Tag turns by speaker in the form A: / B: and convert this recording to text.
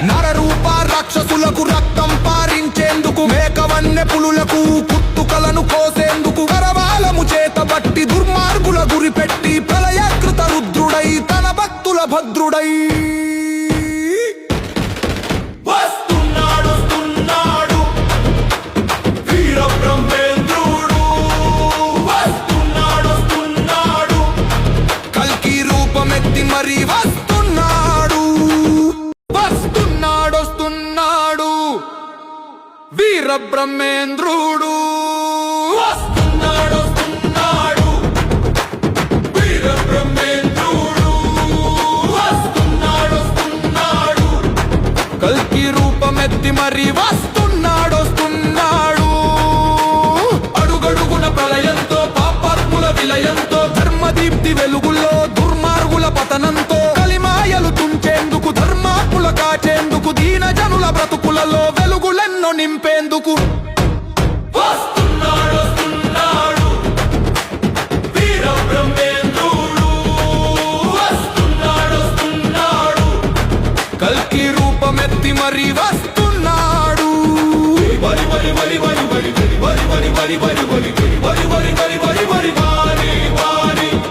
A: నరరూప రాక్షసులకు రక్తం పారించేందుకు, మేకవన్నె పులులకు కుత్తుకలను కోసేందుకు, కరవాలము చేతబట్టి దుర్మార్గుల గురిపెట్టి ప్రళయకృత రుద్రుడై తన భక్తుల భద్రుడై మరి వస్తున్నాడు వస్తున్నాడొస్తున్నాడు వీర బ్రహ్మేంద్రుడు వస్తున్నాడొస్తున్నాడు వీర బ్రహ్మేంద్రుడు వస్తున్నాడొస్తున్నాడు కల్కి రూపమెత్తి మరి వస్తున్నాడొస్తున్నాడు అడుగడుగున ప్రళయంతో పాపాత్ముల విలయంతో ధర్మదీప్తి వెలుగుల్లో దుర్మార్గుల పతనంతో కలిమాయలు తుంచేందుకు ధర్మాత్ముల కాచేందుకు దీన జనుల బ్రతుకులలో వెలుగులెన్నో నింపేందుకు వస్తున్నాడొస్తున్నాడు వీర బ్రహ్మేంద్రుడు వస్తున్నాడొస్తున్నాడు కల్కి రూపమెత్తి మరి వస్తున్నాడు వరి వరి వరి వరి వరి వరి వరి వరి వరి వరి వరి వరి వరి వరి వరి